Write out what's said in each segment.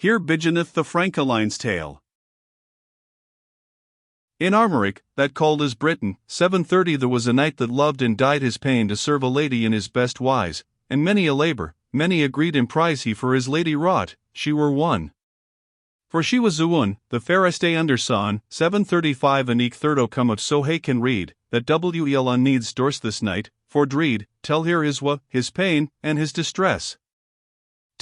Here beginneth the Frankeline's tale. In Armoric, that called as Britain, 730 there was a knight that loved and died his pain to serve a lady in his best wise, and many a labour, many a greed and prize he for his lady wrought, she were won. For she was Zuun, the fairest under sun, 735 and eke thirdo come of so he can read, that wel on needs dorse this knight, for dreed, tell here his pain, and his distress.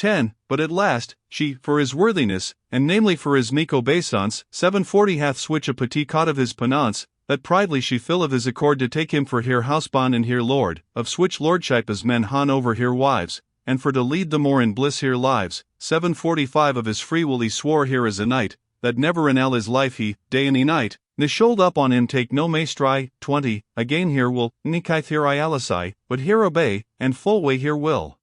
10. But at last, she, for his worthiness, and namely for his meek obeisance, 740 hath switch a petit cot of his penance, that pridely she fill of his accord to take him for here housebond and here lord, of switch lordship as men han over here wives, and for to lead the more in bliss here lives, 745 of his free will he swore here as a knight, that never in all his life he, day any night, ne should up on him take no maestri. 20. Again here will, nikith here I alisai, but here obey, and full way here will.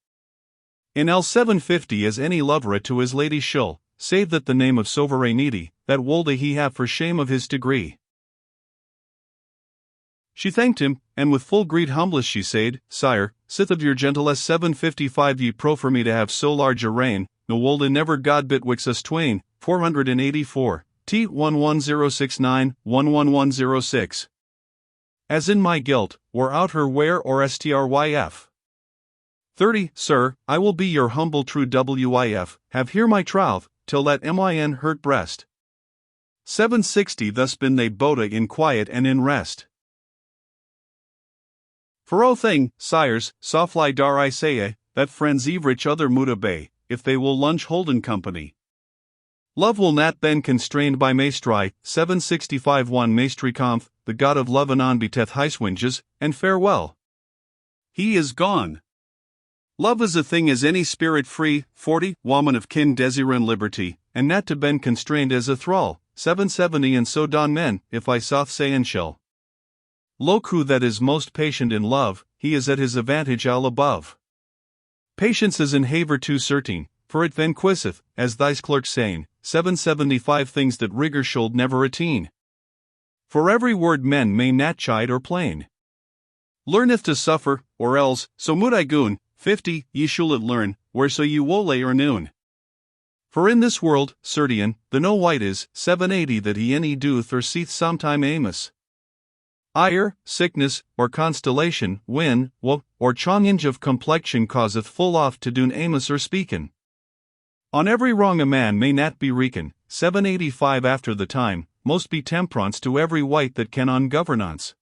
In L 750 as any lover to his lady shull, save that the name of sovereignty, that wolde he have for shame of his degree. She thanked him, and with full greed humblest she said, Sire, sith of your gentlesse 755 ye proffer me to have so large a reign, no wolde never God betwixt us twain. 484, T 11069, 11106. As in my guilt, or out her where or stryf. 30. Sir, I will be your humble true wif, have here my troth, till that min hurt breast. 760 Thus been they boda in quiet and in rest. For o thing, sires, softly dar I say, that friends each other mood obey, if they will lunch holden company. Love will not then constrained by maestri. 765 1 Maestri Conf, the god of love anon beteth heiswinges, and farewell. He is gone. Love is a thing as any spirit free. 40 Woman of kin desirin liberty, and not to ben constrained as a thrall. 770 And so don men, if I soth say and shall. Look who that is most patient in love, he is at his advantage all above. Patience is in haver too certain, for it vanquisheth, as thy's clerk saying, 775 Things that rigor should never attain. For every word men may not chide or plain. Learneth to suffer, or else, so mood I goon. 50 Ye should learn, whereso ye wole or noon. For in this world, certain, the no white is, 780 that he any doth or seeth sometime amos. Ire, sickness, or constellation, win, or change of complexion causeth full oft to doon amos or speakin. On every wrong a man may not be recon. 785 After the time, most be temperance to every wight that can on governance.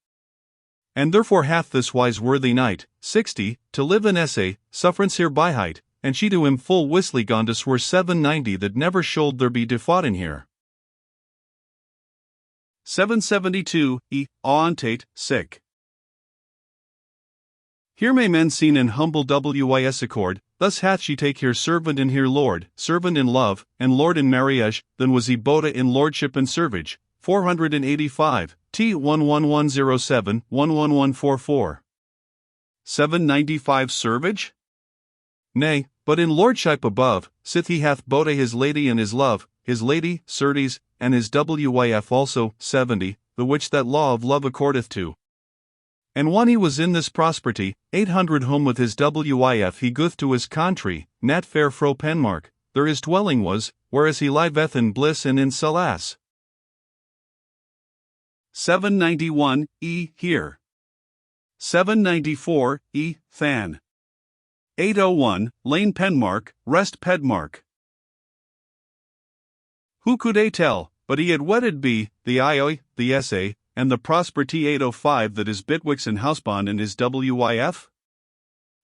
And therefore hath this wise worthy knight, 60, to live an essay, sufferance here by height, and she to him full wistly gone to swear 790 that never should there be defaught in here. 772 Auntate, sick. Here may men seen in humble wis accord, thus hath she take here servant and here lord, servant in love, and lord in marriage, then was he boda in lordship and servage. 485, T 11107, 11144. 795 Servage? Nay, but in lordship above, sith he hath boda his lady and his love, his lady, certes, and his wif also, 70, the which that law of love accordeth to. And when he was in this prosperity, 800 whom with his wif he goeth to his country, not fair fro Penmark, there his dwelling was, whereas he liveth in bliss and in solace. 791 Here. 794 Than. 801 Lane Penmark, Rest Pedmark. Who could tell, but he had wedded be, the ioi, the essay, and the prosperity 805 that is Bitwix and Housebond and his wif?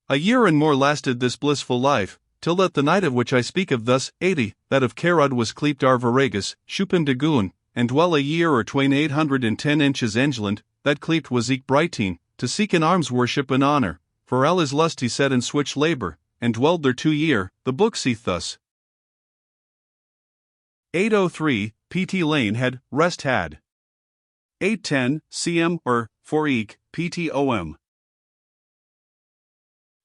A year and more lasted this blissful life, till that the night of which I speak of thus, 80, that of Carud was cleaped Arvaragus, Shupim de Goon, and dwell a year or twain 810 inches England, that cleaped was eke Brighteen, to seek in arms worship and honor, for all his lust he set in switch labor, and dwelled there 2 year, the book seeth thus. 803, Pt Lane had, rest had. 810, cm, for eke, ptom.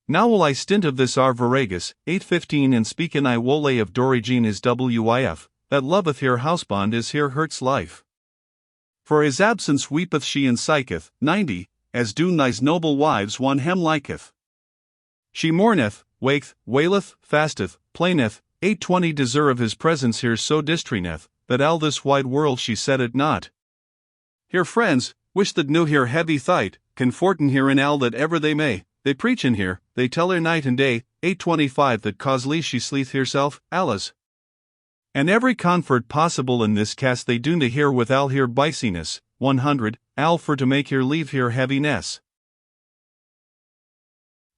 Now will I stint of this Arvaragus, 815 and speak in I wole of Dorigene his wif, that loveth here housebond is here hurts life. For his absence weepeth she and psycheth, 90, as do thy's noble wives one hem liketh. She mourneth, waketh, waileth, fasteth, plaineth, 820 deserve his presence here so distraineth, that all this wide world she said it not. Here friends, wish that knew here heavy thight, comfortin here in all that ever they may, they preach in here, they tell her night and day, 825 that cause least she sleeth herself, Alice. And every comfort possible in this cast they do to hear with all here biciness, 100, all for to make here leave here heaviness.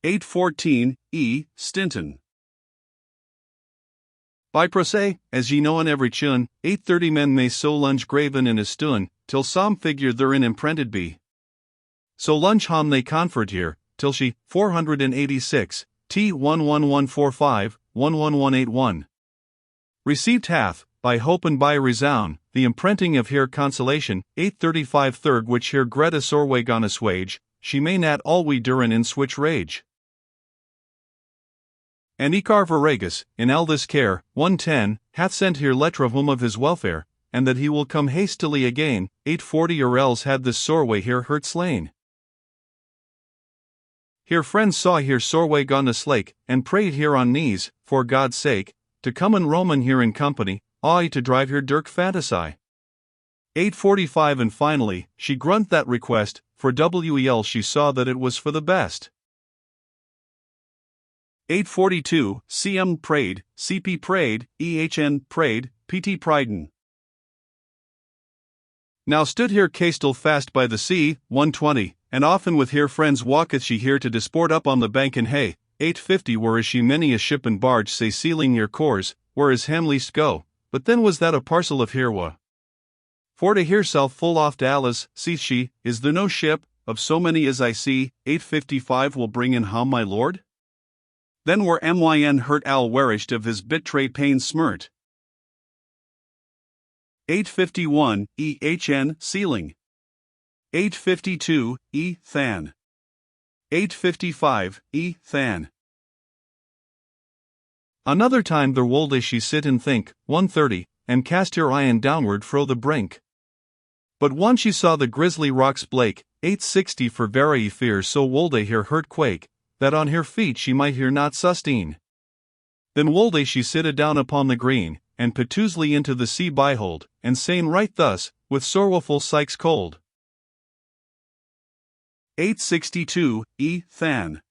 814, E. Stinton. By procès, as ye know in every chun, 830 men may so lunge graven in a stun, till some figure therein imprinted be. So lunge hom they comfort here, till she, 486, T 11145, 11181. Received hath, by hope and by resound, the imprinting of here consolation, 835 third which here Greta sorway gone assuage, she may not alwe durin in switch rage. And Icar Varagus, in all this care, 110, hath sent here letter of whom of his welfare, and that he will come hastily again, 840 or else had this sorway here hurt slain. Here friends saw here sorway gone a slake, and prayed here on knees, for God's sake, to come and Roman here in company, aye to drive here Dirk fantasy. 845 and finally, she grunt that request, for wel she saw that it was for the best. 842, CM prayed, CP prayed, EHN prayed, PT priden. Now stood here Castel fast by the sea, 120, and often with here friends walketh she here to disport up on the bank in hay, 850 whereas she many a ship and barge say sealing near cores, whereas hem least go, but then was that a parcel of herwa. For to herself full oft Alice, seeth she, is there no ship, of so many as I see, 855 will bring in home my lord? Then were myn hurt al werished of his betray pain smirt. 851, EHN, sealing. 852, E. Than. 855, E. Than. Another time there wolde she sit and think, 130, and cast her eyen downward fro the brink. But one she saw the grisly rocks blake, 860 for very fear so wolde here hurt quake, that on her feet she might here not sustain. Then wolde she sitta down upon the green, and petusely into the sea behold, and saying right thus, with sorrowful sighs cold. 862, E. Than.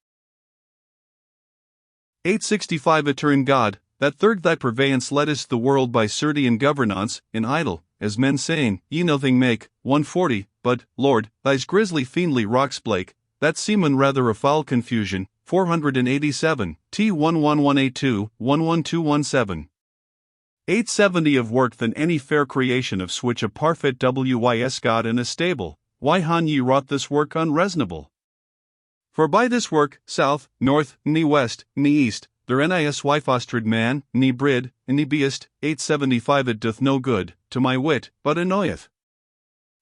865 Etern God, that third thy purveyance lettest the world by surety and governance, in idle, as men saying, ye nothing make, 140, but, Lord, thy's grisly fiendly rocks blake, that seaman rather a foul confusion, 487, T 11182, 11217. 870 of work than any fair creation of switch a parfait wys God in a stable, why han ye wrought this work unreasonable? For by this work, south, north, ni west, ni east, there nis wyfostred man, ni brid, ni beest, 875 it doth no good, to my wit, but annoyeth.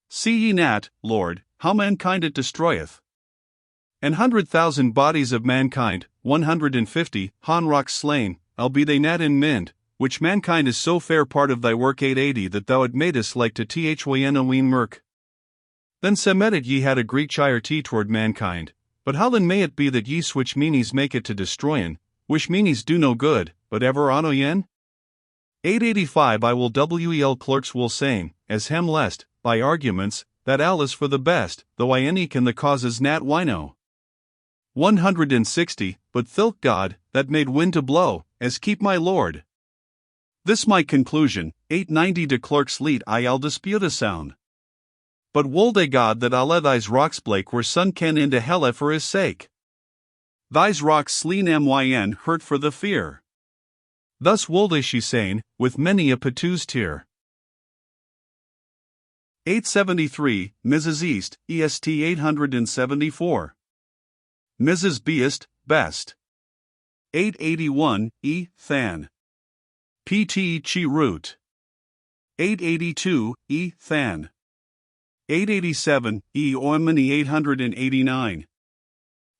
See ye not, Lord, how mankind it destroyeth. An 100,000 bodies of mankind, 150, han rocks slain, albeit they not in mind, which mankind is so fair part of thy work 880 that thou it madest like to thyn a ween merk. Then semeted ye had a Greek chirty toward mankind, but how then may it be that ye switch meanies make it to destroyin, which meanies do no good, but ever anno yen? 885 I will wel clerks will saying, as hem lest, by arguments, that all is for the best, though I any can the causes nat wino. 160, but thilk God, that made wind to blow, as keep my lord. This my conclusion, 890 de clerks lead I'll dispute a sound. But wolde God that alle thys rocks blake were sunk ken into helle for his sake. Thys rocks sleen myn hurt for the fear. Thus wolde she saying, with many a petus tear. 873, Mrs. East, est 874. Mrs. Beest, best. 881, E. Than. Pt. Chi root. 882, E. Than. 887, E. Oimini 889.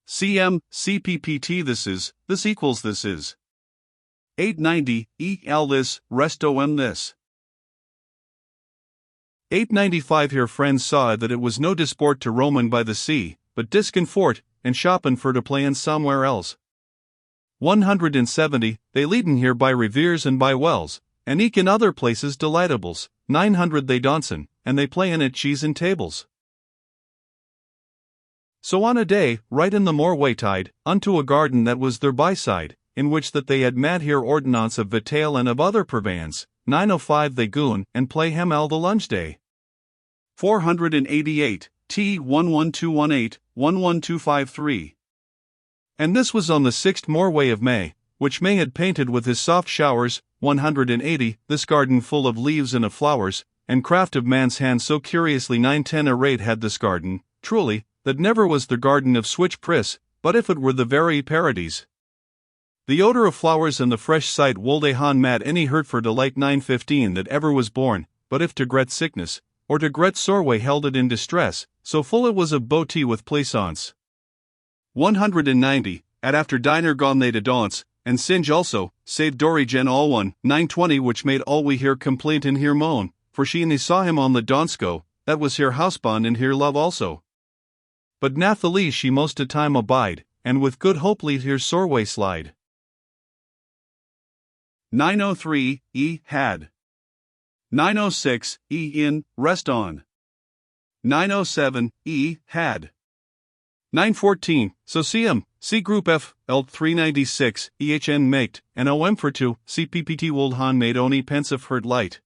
Cm. Cppt this equals this is. 890, E. L this, resto m this. 895 Here friends saw that it was no disport to Roman by the sea, but discomfort, and shoppin' for to playin somewhere else. 170, they leaden here by rivers and by wells, and eke in other places delightables. 900 they dancen, and they play in at cheese and tables. So on a day, right in the moor waytide, unto a garden that was there by side, in which that they had mad here ordinance of victual and of other purveyance, 905 they goon, and play hem all the lunch day. 488, T 11218, 11253. And this was on the 6th Morway of May, which May had painted with his soft showers. 180, this garden full of leaves and of flowers, and craft of man's hand so curiously 910 arrayed had this garden, truly, that never was the garden of switch priss, but if it were the very paradies. The odor of flowers and the fresh sight wolde han mad any hurt for delight 915 that ever was born, but if to gret sickness, or to gret sorway held it in distress, so full it was of beauty with plaisance. 190, at after diner gone they to dance, and singe also, save Dory gen all one, 920 which made all we hear complaint and hear moan, for she and he saw him on the dance go, that was here housebond and here love also. But nathalie she most a time abide, and with good hope lead here sorway slide. 903, had. 906, in, rest on. 907, had. 914, so see C group F, L 396, EHN maked, and OM for 2, CPPT wold han made oni pensive herd light.